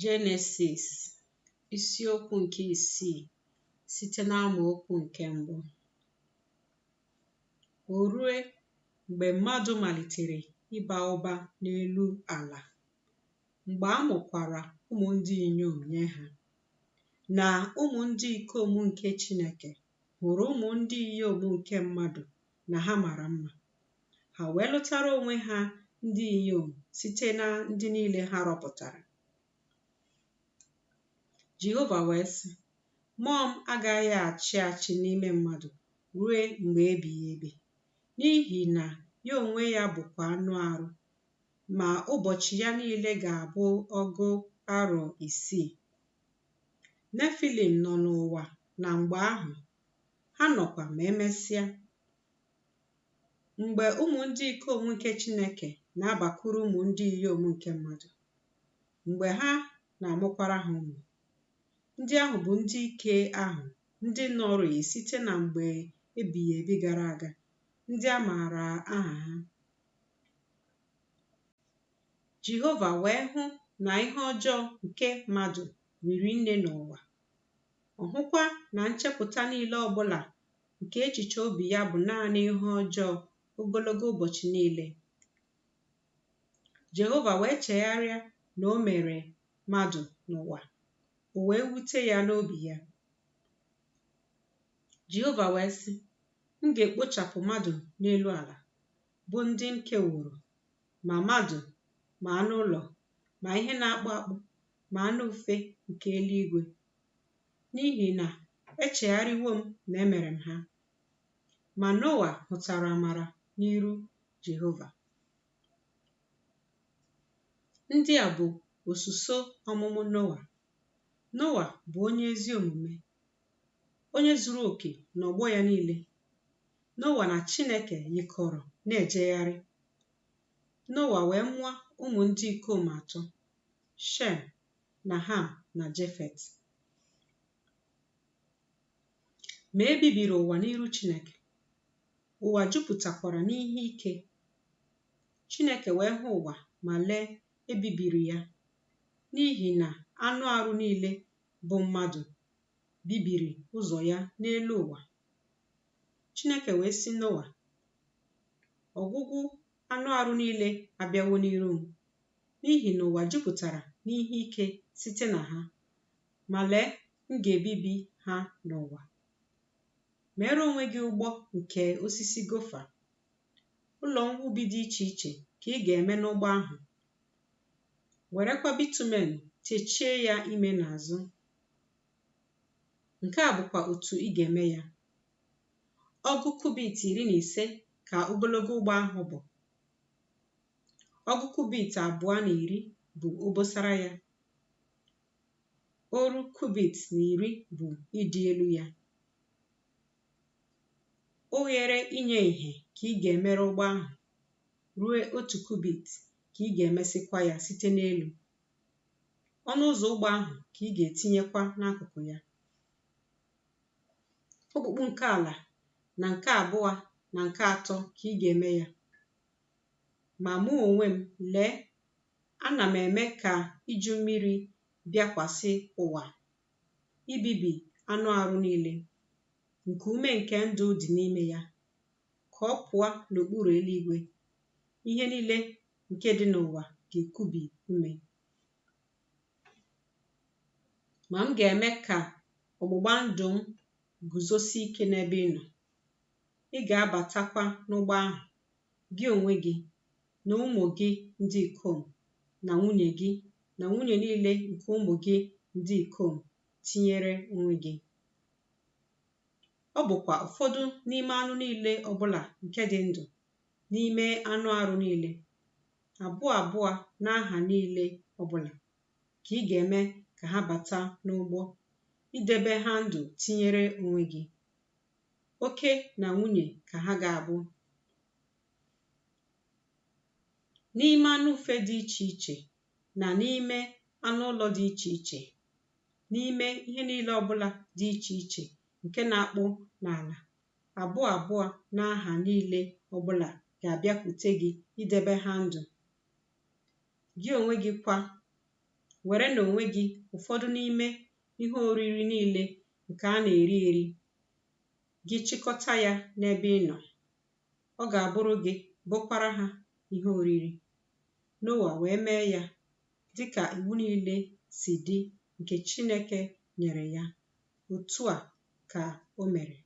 Jenesis isiokwu nke 6 site n'amaokwu nke 1. O rue mgbe mmadụ malitere ịba ụba n'elu ala, mgbe a mụkwara ụmụ ndị inyom nye ha, na ụmụ ndị ikom nke Chineke hụrụ ụmụ ndị inyom nke mmadụ na ha mara mma, ha wee lụtara onwe ha ndị inyom site na ndị niile ha rọpụtara. Jehova wee sị, mmụọ m agaghị achị n'ime mmadụ ruo mgbe ebighị ebi, n'ihi na ya onwe ya bụkwa anụ arụ, ma ụbọchị ya niile ga-abụ ọgụ arọ 6. Nefilim nọ n'ụwa na mgbe ahụ, ha nọkwa ma emesịa. Mgbe ụmụ ndị ikom nke Chineke na-abakwuru ụmụ ndị inyom nke mmadụ, mgbe ha na-amụkwara ha ụmụ, ndị ahụ bụ ndị ike ahụ, ndị nọrịị site na mgbe ebighị ebi gara aga, ndị a maara aha ha. Jehova wee hụ na ihe ọjọọ nke mmadụ riri nne n'ụwa, ọ hụkwa na nchepụta niile ọbụla nke echiche obi ya bụ naanị ihe ọjọọ ogologo ụbọchị niile. Jehova wee chegharịa na o mere mmadụ n'ụwa, o wee wute ya n'obi ya. Jehova wee sị, m ga-ekpochapụ mmadụ n'elu ala, bụ ndị m keworo, ma mmadụ, ma anụ ụlọ, ma ihe na-akpụ akpụ, ma anụ ufe nke eluigwe, n'ihi na echegharịwo m na emere m ha. Ma Noa hụtara amara n'iru Jehova. Ndị a bụ osuso ọmụmụ Noa. Noa bụ onye ezi omume, onye zuru oke n'ọgbọ ya niile. Noa na Chineke yikọrọ na-ejegharị. Noa wee mụọ ụmụ ndị ikom 3, Shem na Ham na Jefet. Ma e bibiri ụwa n'iru Chineke, ụwa jupụtakwara n'ihe ike. Chineke wee hụ ụwa ma lee, ebibiri ya, n'ihi na anụ arụ niile bụ mmadụ bibiri ụzọ ya n'elu ụwa. Chineke wee sị Noa, ọgwụgwụ anụ arụ niile abịawo n'iru m, n'ihi na ụwa jupụtara n'ihe ike site na ha, ma lee, m ga-ebibi ha n'ụwa. Meere onwe gị ụgbọ nke osisi gofa, ụlọ mwubi dị iche iche ka ị ga-eme n'ụgbọ ahụ. Werekwa bitumen techie ya ime n'azụ. Nke a bụkwa otu ị ga-eme ya. Ọgụ kubit 15 ka ogologo ụgbọ ahụ bụ. Ọgụ kubit 210 bụ obosara ya. Oru kubit 10 bụ ịdị elu ya. Oghere inye ìhè ka ị ga-emere ụgbọ ahụ, ruo 1 kubit ka ị ga-emesịkwa ya site n'elu. Ọnụ ụzọ ụgbọ ahụ ka ị ga-etinyekwa n'akụkụ ya. Okpukpu nke ala na nke abụọ na nke atọ ka ị ga-eme ya. Ma mụ onwe m, lee, ana m eme ka iju mmiri bịakwasị ụwa, ibibi anụ arụ niile, nke ume nke ndụ dị n'ime ya, ka ọ pụọ n'okpuru eluigwe. Ihe niile nke dị n'ụwa ga-ekubi ume. Ma m ga-eme ka ọgbụgba ndụ m guzosi ike n'ebe ị nọ. Ị ga-abatakwa n'ụgbọ ahụ, gị onwe gị, na ụmụ gị ndị ikom, na nwunye gị, na nwunye niile nke ụmụ gị ndị ikom, tinyere onwe gị. Ọ bụkwa ụfọdụ n'ime anụ niile ọbụla nke dị ndụ n'ime anụ arụ niile, abụọ n'aha niile ọbụla, ka ị ga-eme ka ha bata n'ụgbọ, idebe ha ndụ tinyere onwe gị. Oke na nwunye ka ha ga-abụ. N'ime anụ ufe dị iche iche, na n'ime anụ ụlọ dị iche iche, n'ime ihe niile ọbụla dị iche iche nke na-akpụ n'ala, abụọ n'aha niile ọbụla ga-abịakwute gị idebe ha ndụ. Gị onwe gị kwa, were n'onwe gị ụfọdụ n'ime ihe oriri niile nke a na-eri eri, gị chịkọta ya n'ebe ị nọ. Ọ ga-abụrụ gị, bụkwara ha ihe oriri. Noa wee mee ya dịka iwu niile si dị nke Chineke nyere ya. Otu a ka o mere.